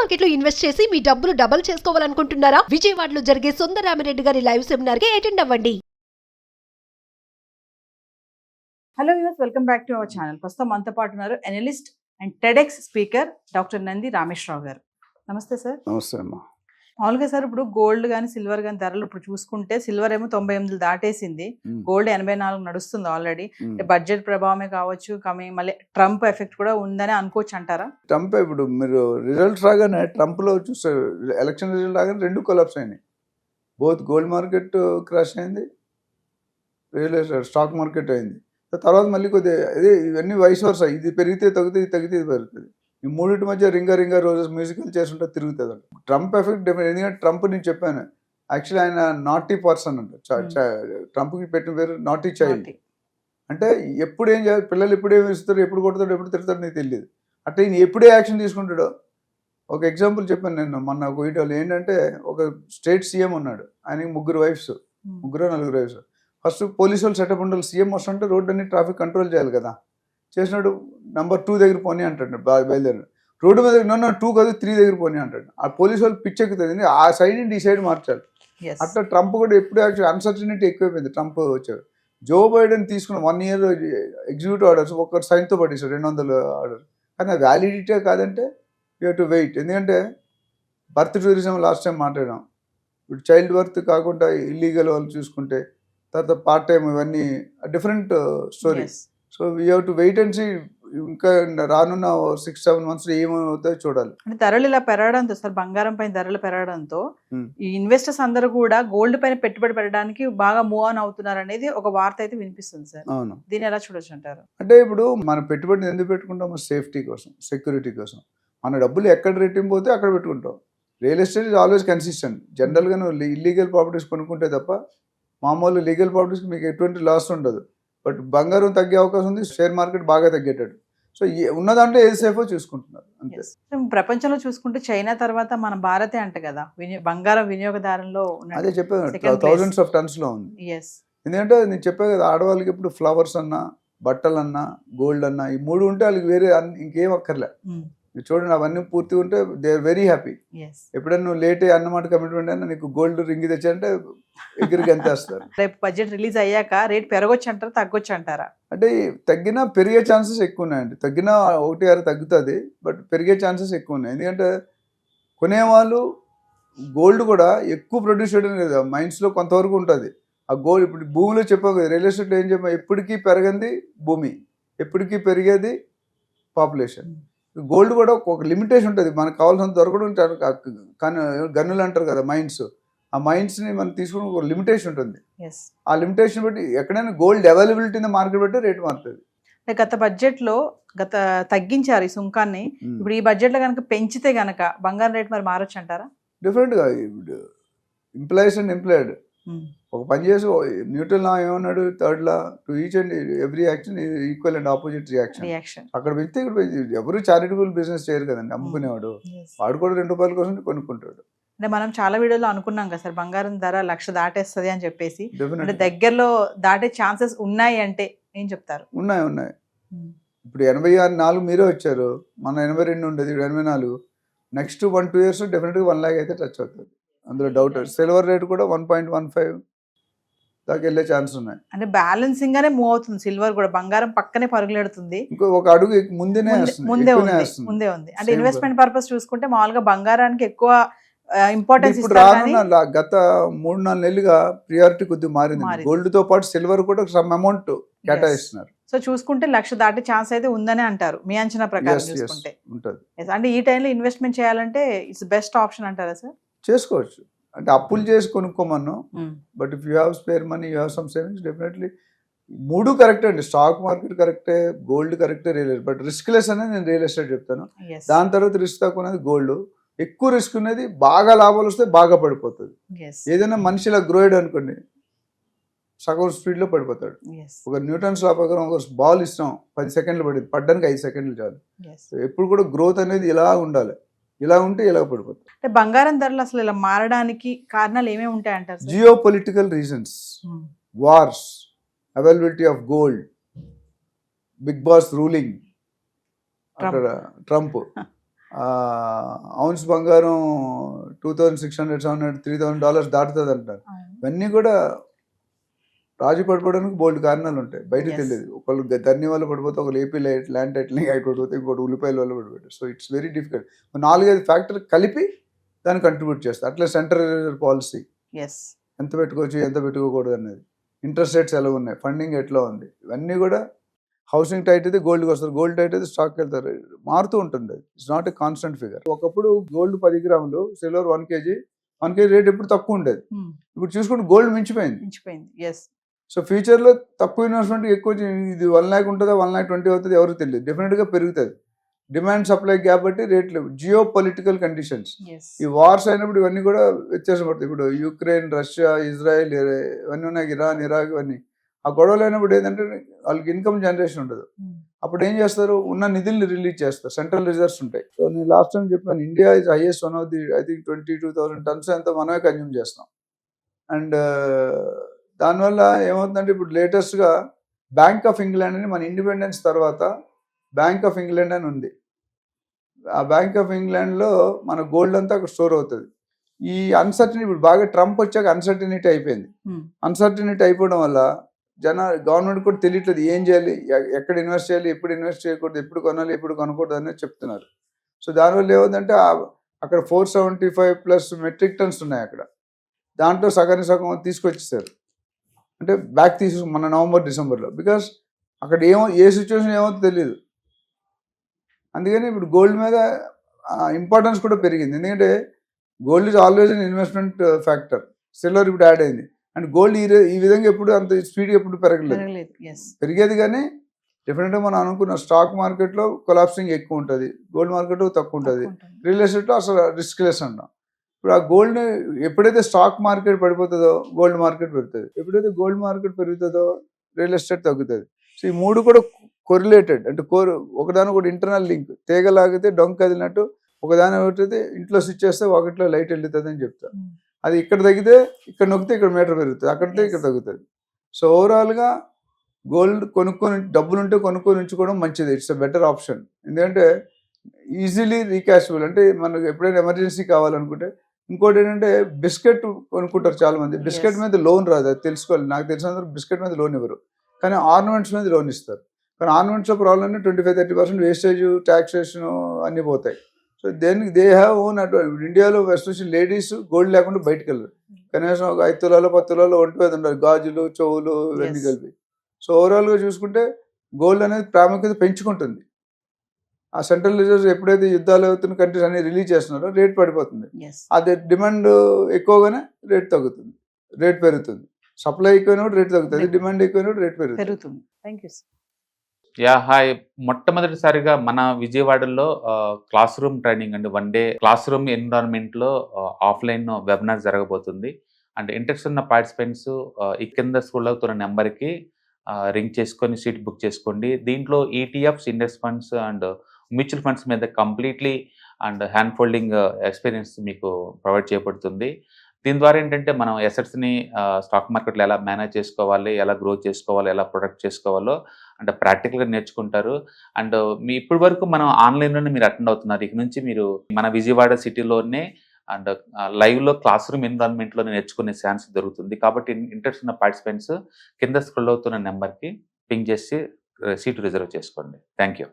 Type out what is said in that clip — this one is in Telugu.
మార్కెట్ లో ఇన్వెస్ట్ చేసి మీ డబ్బులు డబుల్ చేసుకోవాలనుకుంటున్నారా? విజయవాడలో జరిగే సుందరరామిరెడ్డి గారి లైవ్ సెమినార్ కి అటెండ్ అవ్వండి. Hello viewers, welcome back to our channel. ప్రస్తుతం మనతో పాటు ఉన్నారు analyst and TEDx speaker doctor Nandi Rameshwar Rao గారు. నమస్తే సార్. నమస్తే అమ్మా. మామూలుగా సార్, ఇప్పుడు గోల్డ్ కానీ సిల్వర్ కానీ ధరలు ఇప్పుడు చూసుకుంటే సిల్వర్ ఏమో 98 దాటేసింది, గోల్డ్ 84 నడుస్తుంది ఆల్రెడీ. బడ్జెట్ ప్రభావమే కావచ్చు, మళ్ళీ ట్రంప్ ఎఫెక్ట్ కూడా ఉందని అనుకోవచ్చు అంటారా? ట్రంప్ ఇప్పుడు మీరు రిజల్ట్స్ రాగానే ట్రంప్లో చూస్తారు, ఎలక్షన్ రిజల్ట్ రాగానే రెండు కొలాప్స్ అయినాయి. బోత్ గోల్డ్ మార్కెట్ క్రాష్ అయింది, రియల్ ఎస్టేట్ స్టాక్ మార్కెట్ అయింది. తర్వాత మళ్ళీ కొద్దిగా అదే ఇవన్నీ వయసు వరుస, ఇది పెరిగితే తగ్గుతుంది, ఇది తగ్గితే ఇది పెరుగుతుంది. ఈ మూడింటి మధ్య రింగా రోజెస్ మ్యూజికల్ చేస్తుంటే తిరుగుతుంది అంట. ట్రంప్ ఎఫెక్ట్ ఎందుకంటే ట్రంప్ నేను చెప్పాను, యాక్చువల్లీ ఆయన నాటీ పర్సన్ అంట. ట్రంప్కి పెట్టిన పేరు నాటీ చైల్డ్. అంటే ఎప్పుడు ఏం చేయాలి, పిల్లలు ఎప్పుడు ఏమి ఇస్తారు, ఎప్పుడు కొడతాడు, ఎప్పుడు తిడతాడు నీకు తెలియదు. అంటే ఈయన ఎప్పుడే యాక్షన్ తీసుకుంటాడో. ఒక ఎగ్జాంపుల్ చెప్పాను నేను మొన్న ఒక వీడియోలో. ఏంటంటే ఒక స్టేట్ సీఎం ఉన్నాడు, ఆయనకి ముగ్గురు నలుగురు వైఫ్స్. ఫస్ట్ పోలీసు వాళ్ళు సెటప్ ఉండాలి. సీఎం వస్తుంటే రోడ్డు అన్ని ట్రాఫిక్ కంట్రోల్ చేయాలి కదా. చేసినాడు నెంబర్ 2 దగ్గర పోనీ అంటాడు, బయలుదేరి రోడ్డు మీద 2 కాదు 3 దగ్గర పోనీ అంటాడు. ఆ పోలీసు వాళ్ళు పిచ్చెక్కుతుంది, ఆ సైడ్ నుండి ఈ సైడ్ మార్చాలి. అట్లా ట్రంప్ కూడా ఎప్పుడు యాక్చువల్ అన్సర్టనిటీ ఎక్కువైపోయింది. ట్రంప్ వచ్చాడు. జో బైడెన్ తీసుకున్న 1 year ఎగ్జిక్యూటివ్ ఆర్డర్స్ ఒక్కరు సైన్తో పట్టేశాడు, 200 ఆర్డర్. కానీ ఆ వ్యాలిడిటీ కాదంటే యూ హ్యావ్ టు వెయిట్. ఎందుకంటే బర్త్ టూరిజం లాస్ట్ టైం మాట్లాడాం. ఇప్పుడు చైల్డ్ బర్త్ కాకుండా ఇల్లీగల్ వాళ్ళు చూసుకుంటే, తర్వాత పార్ట్ టైం, ఇవన్నీ different story. So we have to wait and see. ఇంకా రానున్న 6-7 months ఏమవుతాయో చూడాలి. అంటే ధరలు ఇలా పెరగడంతో సార్, బంగారం పైన ధరలు పెరగడంతో ఈ ఇన్వెస్టర్స్ అందరూ కూడా గోల్డ్ పైన పెట్టుబడి పెట్టడానికి బాగా మూవ్ ఆన్ అవుతున్నారు అనేది ఒక వార్త అయితే వినిపిస్తుంది సార్. అవును, దీన్ని ఎలా చూడొచ్చు అంటారు? అంటే ఇప్పుడు మన పెట్టుబడిని ఎందుకు పెట్టుకుంటాం? సేఫ్టీ కోసం, సెక్యూరిటీ కోసం. మన డబ్బులు ఎక్కడ రెట్టింపు పోతే అక్కడ పెట్టుకుంటాం. Real estate is always consistent. జనరల్గా నువ్వు ఇల్లీగల్ ప్రాపర్టీస్ కొనుక్కుంటే తప్ప మామూలు లీగల్ ప్రాపర్టీస్కి మీకు ఎటువంటి లాస్ ఉండదు. బట్ బంగారం తగ్గే అవకాశం ఉంది, షేర్ మార్కెట్ బాగా తగ్గేటట్టు. సో ఉన్న దాంట్లో ఏది సేఫో చూసుకుంటున్నారు అంతే. ప్రపంచంలో చూసుకుంటే చైనా తర్వాత మన భారతే అంట కదా బంగారం వినియోగదారులో. అదే చెప్పాను, thousands of tons లో ఉంది. ఎందుకంటే నేను చెప్పాను కదా, ఆడవాళ్ళకి ఇప్పుడు ఫ్లవర్స్ అన్నా, బట్టలు అన్నా, గోల్డ్ అన్నా, ఈ 3 ఉంటే వాళ్ళకి వేరే ఇంకేం అక్కర్లే. చూడండి, అవన్నీ పూర్తిగా ఉంటే దే ఆర్ వెరీ హ్యాపీ. ఎప్పుడైనా నువ్వు లేట్ అన్నమాట కమిట్మెంట్ అయినా నీకు గోల్డ్ రింగ్ తెచ్చారంటే ఎగిరికి ఎంత వేస్తారు. రేపు బడ్జెట్ రిలీజ్ అయ్యాక రేట్ పెరగొచ్చు అంటారా, తగ్గొచ్చు అంటారా? అంటే తగ్గినా పెరిగే ఛాన్సెస్ ఎక్కువ ఉన్నాయండి. తగ్గినా 1-6 తగ్గుతుంది, బట్ పెరిగే ఛాన్సెస్ ఎక్కువ ఉన్నాయి. ఎందుకంటే కొనేవాళ్ళు గోల్డ్ కూడా ఎక్కువ ప్రొడ్యూస్ చేయడం లేదు, మైన్స్లో కొంతవరకు ఉంటుంది. ఆ గోల్డ్ ఇప్పుడు భూమిలో చెప్పావు కదా, రియల్ ఎస్టేట్లో ఏం చెప్పా, ఎప్పటికీ పెరగంది భూమి, ఎప్పటికీ పెరిగేది పాపులేషన్. గోల్డ్ కూడా ఒక లిమిటేషన్ ఉంటుంది, మనకు కావాల్సినంత దొరకడం. కానీ గన్నులు అంటారు కదా, మైన్స్, ఆ మైన్స్ని మనం తీసుకుని ఒక లిమిటేషన్ ఉంటుంది. ఆ లిమిటేషన్ బట్టి ఎక్కడైనా గోల్డ్ అవైలబిలిటీ మార్కెట్ బట్టి రేట్ మారుతుంది. గత బడ్జెట్లో తగ్గించారు ఈ సుంకాన్ని. ఇప్పుడు ఈ బడ్జెట్లో కనుక పెంచితే గనక బంగారం రేట్ మరి మారొచ్చు అంటారా? డిఫరెంట్గా ఇప్పుడు ఎంప్లాయీస్ అండ్ ఎంప్లాయిడ్ ఒక పని చేసి న్యూట్రల్ లా ఏమన్నాడు, third law to each and every action equal and opposite reaction. అక్కడ పెడితే ఇక్కడ ఎవరు చారిటబుల్ బిజినెస్ చేయరు కదండి. అమ్ముకునేవాడు వాడు కూడా 2 రూపాయల కోసం కొనుక్కుంటాడు. అంటే మనం చాలా వీడియోలో అనుకున్నాం కదా సార్, బంగారం ధర 1,00,000 దాటేస్తుంది అని చెప్పేసి. అంటే దగ్గరలో దాటే ఛాన్సెస్ ఉన్నాయి అంటే ఏం చెప్తారు? ఉన్నాయి. ఇప్పుడు 86 మీరే వచ్చారు, మన 82 ఉండేది, 84. నెక్స్ట్ 1-2 years డెఫినెట్గా 1 lakh అయితే టచ్ అవుతుంది, అందులో డౌట్. సిల్వర్ రేట్ కూడా 1.15 దాకా వెళ్ళే ఛాన్స్ ఉన్నాయి. అంటే బ్యాలెన్సింగ్ గానే మూవ్ అవుతుంది సిల్వర్ కూడా, బంగారం పక్కనే పరుగులెడుతుంది. ఇంకో ఒక అడుగు ముందే ఉంది. అంటే ఇన్వెస్ట్మెంట్ పర్పస్ చూసుకుంటే మామూలుగా బంగారానికి ఎక్కువ ఇంపార్టెన్స్ ఇప్పుడు రానున్న గత 3-4 నెలలుగా ప్రియారిటీ కొద్దిగా మారింది. గోల్డ్ తో పాటు సిల్వర్ కూడా సమ్ అమౌంట్ కేటాయిస్తున్నారు. సో చూసుకుంటే 1,00,000 దాటే ఛాన్స్ అయితే ఉందని అంటారు మీ అంచనా ప్రకారం చూసుకుంటే. అంటే ఈ టైంలో ఇన్వెస్ట్మెంట్ చేయాలంటే ఇట్స్ బెస్ట్ ఆప్షన్ అంటారా సార్? చేసుకోవచ్చు. అంటే అప్పులు చేసి కొనుక్కోమను, but if you have spare money, you have some savings, definitely 3 కరెక్టే అండి. స్టాక్ మార్కెట్ కరెక్టే, గోల్డ్ కరెక్టే, real estate. But risk less అనేది నేను రియల్ ఎస్టేట్ చెప్తాను. దాని తర్వాత రిస్క్ తక్కువ అనేది గోల్డ్. ఎక్కువ రిస్క్ ఉన్నది బాగా లాభాలు వస్తే బాగా పడిపోతుంది. ఏదైనా మనిషిలా గ్రోయిడ్ అనుకోండి, సగం స్పీడ్లో పడిపోతాడు. ఒక న్యూటన్స్ లా ప్రకారం ఒక బాల్ ఇస్తాం 10 సెకండ్లు పడింది, పడ్డానికి 5 సెకండ్లు చాలు. ఎప్పుడు కూడా గ్రోత్ అనేది ఇలా ఉండాలి, ఇలా ఉంటే ఇలా పడిపోతుంది. అంటే బంగారం ధరలు అసలు ఇలా మారడానికి కారణాలు ఏమేమి ఉంటాయంటారు? Geopolitical reasons, wars, availability of gold, big boss ruling, Trump, ounce బంగారం $2,600, $700, $3,000 దాటుతుంది అంటారు. ఇవన్నీ కూడా రాజు పడిపోవడానికి బోల్డ్ కారణాలు ఉంటాయి, బయటకు Yes. తెలియదు. ఒకళ్ళు ధర్ని వల్ల పడిపోతే, ఒకళ్ళు ఏపీ ల్యాండ్ టైటిలింగ్ అయి పడిపోతే, ఇంకోటి ఉల్లిపాయల వల్ల పడిపోతారు. So it's very difficult. 4-5 ఫ్యాక్టర్లు కలిపి దాన్ని కంట్రిబ్యూట్ చేస్తారు. అట్లా సెంట్రల్ రిజర్వ్ పాలసీ ఎస్ ఎంత పెట్టుకోవచ్చు, ఎంత పెట్టుకోకూడదు అనేది, ఇంట్రెస్ట్ రేట్స్ ఎలా ఉన్నాయి, ఫండింగ్ ఎట్లా ఉంది, ఇవన్నీ కూడా హౌసింగ్ టైట్ అయితే గోల్డ్కి వస్తారు, గోల్డ్ టైట్ అయితే స్టాక్కి వెళ్తారు. మారుతూ ఉంటుంది, అది it's not a constant figure. ఒకప్పుడు గోల్డ్ 10 గ్రాములు, సిల్వర్ 1 kg రేట్ ఎప్పుడు తక్కువ ఉండేది. ఇప్పుడు చూసుకుంటే గోల్డ్ మించిపోయింది. మించిపోయింది. ఎస్ సో ఫ్యూచర్లో తక్కువ ఇన్వెస్ట్మెంట్ ఎక్కువ ఇది 1 lakh ఉంటుందా, 1,20,000 అవుతుంది, ఎవరికి తెలియదు. డెఫినెట్గా పెరుగుతుంది. డిమాండ్ సప్లై గ్యాప్ బట్టి రేట్లు, జియో పొలిటికల్ కండిషన్స్, ఎస్ ఈ వార్స్ అయినప్పుడు ఇవన్నీ కూడా వ్యత్యాసం పడుతుంది. ఇప్పుడు యుక్రెయిన్, రష్యా, ఇజ్రాయెల్ ఇవన్నీ ఉన్నాయి, ఇరాన్, ఇరాక్, ఇవన్నీ. ఆ గొడవలు అయినప్పుడు ఏంటంటే వాళ్ళకి ఇన్కమ్ జనరేషన్ ఉండదు. అప్పుడు ఏం చేస్తారు, ఉన్న నిధుల్ని రిలీజ్ చేస్తారు, సెంట్రల్ రిజర్వ్స్ ఉంటాయి. సో నేను లాస్ట్ టైం చెప్పాను, India is highest one of the, I think 22,000 tons ఎంతో మనమే కన్జ్యూమ్ చేస్తాం. అండ్ దానివల్ల ఏమవుతుందంటే, ఇప్పుడు లేటెస్ట్గా బ్యాంక్ ఆఫ్ ఇంగ్లాండ్ అని, మన ఇండిపెండెన్స్ తర్వాత బ్యాంక్ ఆఫ్ ఇంగ్లాండ్ అని ఉంది. ఆ బ్యాంక్ ఆఫ్ ఇంగ్లాండ్లో మన గోల్డ్ అంతా అక్కడ స్టోర్ అవుతుంది. ఈ అన్సర్టనిటీ, ఇప్పుడు బాగా ట్రంప్ వచ్చాక అన్సర్టనిటీ అయిపోయింది. అన్సర్టనిటీ అయిపోవడం వల్ల గవర్నమెంట్ కూడా తెలియట్లేదు ఏం చేయాలి, ఎక్కడ ఇన్వెస్ట్ చేయాలి, ఎప్పుడు ఇన్వెస్ట్ చేయకూడదు, ఎప్పుడు కొనాలి, ఎప్పుడు కొనకూడదు అనేది చెప్తున్నారు. సో దానివల్ల ఏమవుతుందంటే, అక్కడ 475+ మెట్రిక్ టన్స్ ఉన్నాయి అక్కడ. దాంట్లో సగానికి సగం తీసుకొచ్చేసారు, అంటే బ్యాక్ మన నవంబర్, డిసెంబర్లో. బికాస్ అక్కడ ఏ సిచ్యువేషన్ ఏమవుతుందో తెలియదు. అందుకని ఇప్పుడు గోల్డ్ మీద ఇంపార్టెన్స్ కూడా పెరిగింది. ఎందుకంటే gold is always an investment factor. Silver ఇప్పుడు యాడ్ అయింది. అండ్ గోల్డ్ ఈ విధంగా ఎప్పుడు అంత స్పీడ్గా ఎప్పుడు పెరగలేదు. పెరిగేది కానీ డెఫినెట్గా మనం అనుకున్న స్టాక్ మార్కెట్లో కొలాప్సింగ్ ఎక్కువ ఉంటుంది, గోల్డ్ మార్కెట్లో తక్కువ ఉంటుంది, రియల్ ఎస్టేట్లో అసలు రిస్క్ లెస్ అంటాం. ఇప్పుడు ఆ గోల్డ్ ఎప్పుడైతే స్టాక్ మార్కెట్ పడిపోతుందో గోల్డ్ మార్కెట్ పెరుగుతుంది, ఎప్పుడైతే గోల్డ్ మార్కెట్ పెరుగుతుందో రియల్ ఎస్టేట్ తగ్గుతుంది. సో ఈ మూడు కూడా కొరిలేటెడ్, అంటే ఒకదాని కూడా ఇంటర్నల్ లింక్. తీగలాగితే డొంక కదిలినట్టు ఒకదాని ఒకటి ఇంట్లో స్విచ్ చేస్తే ఒకటిలో లైట్ వెళ్తుంది అని చెప్తారు. అది ఇక్కడ తగ్గితే ఇక్కడ నొక్కితే ఇక్కడ మీటర్ పెరుగుతుంది, అక్కడితే ఇక్కడ తగ్గుతుంది. సో ఓవరాల్గా గోల్డ్ కొనుక్కొని, డబ్బులు ఉంటే కొనుక్కొని ఉంచుకోవడం మంచిది. It's a better option. ఎందుకంటే ఈజీలీ రీకాషబుల్, అంటే మనకు ఎప్పుడైనా ఎమర్జెన్సీ కావాలనుకుంటే. ఇంకోటి ఏంటంటే బిస్కెట్ కొనుక్కుంటారు చాలా మంది, బిస్కెట్ మీద లోన్ రాదు, అది తెలుసుకోవాలి. నాకు తెలిసినంత బిస్కెట్ మీద లోన్ ఇవ్వరు, కానీ ఆర్నమెంట్స్ మీద లోన్ ఇస్తారు. కానీ ఆర్నమెంట్స్లో ప్రాబ్లమ్ 25-30% వేస్టేజ్, ట్యాక్సేషన్ అన్నీ పోతాయి. సో దేనికి దే హ్యావ్ ఓన్ అడ్వాంటేజ్. ఇండియాలో ఎస్పెషల్లీ లేడీస్ గోల్డ్ లేకుండా బయటకు వెళ్ళరు. కనీసం ఒక 5 తులాలు 10 తులాలు ఒంటి మీద ఉండాలి, గాజులు, చెవులు ఇవన్నీ కలిపి. సో ఓవరాల్గా చూసుకుంటే గోల్డ్ అనేది ప్రాముఖ్యత పెంచుకుంటుంది. ఆ సెంట్రల్ రిజర్వ్స్ ఎప్పుడైతే యుద్ధాలు అవుతున్న కంట్రీస్ అన్ని రిలీజ్ చేస్తున్నారో రేట్ పడిపోతుంది. అదే డిమాండ్ ఎక్కువగానే రేట్ తగ్గుతుంది, రేట్ పెరుగుతుంది. సప్లై ఎక్కువైనప్పుడు రేట్ తగ్గుతుంది, డిమాండ్ ఎక్కువైనప్పుడు రేట్ పెరుగుతుంది. Thank you. యా హాయ్, మొట్టమొదటిసారిగా మన విజయవాడలో క్లాస్ రూమ్ ట్రైనింగ్ అండి, 1 day క్లాస్ రూమ్ ఎన్విరాన్మెంట్లో ఆఫ్లైన్ వెబినార్ జరగబోతుంది. అండ్ ఇంట్రెస్ట్ ఉన్న పార్టిసిపెంట్స్ ఈ కింద స్క్రోల్ అవుతున్న నెంబర్కి రింగ్ చేసుకొని సీట్ బుక్ చేసుకోండి. దీంట్లో ETFs, index funds and mutual funds మీద completely and hand holding experience మీకు ప్రొవైడ్ చేయబడుతుంది. దీని ద్వారా ఏంటంటే మనం ఎసెట్స్ని స్టాక్ మార్కెట్లో ఎలా మేనేజ్ చేసుకోవాలి, ఎలా గ్రో చేసుకోవాలి, ఎలా ప్రొడక్ట్ చేసుకోవాలో అంటే ప్రాక్టికల్గా నేర్చుకుంటారు. అండ్ మీ ఇప్పటి వరకు మనం ఆన్లైన్లోనే మీరు అటెండ్ అవుతున్నారు. ఇక నుంచి మీరు మన విజయవాడ సిటీలోనే అండ్ లైవ్లో క్లాస్ రూమ్ ఎన్విరాన్మెంట్లోనే నేర్చుకునే ఛాన్స్ దొరుకుతుంది. కాబట్టి ఇంట్రెస్ట్ ఉన్న పార్టిసిపెంట్స్ కింద స్క్రోల్ అవుతున్న నెంబర్కి పింగ్ చేసి సీటు రిజర్వ్ చేసుకోండి. Thank you.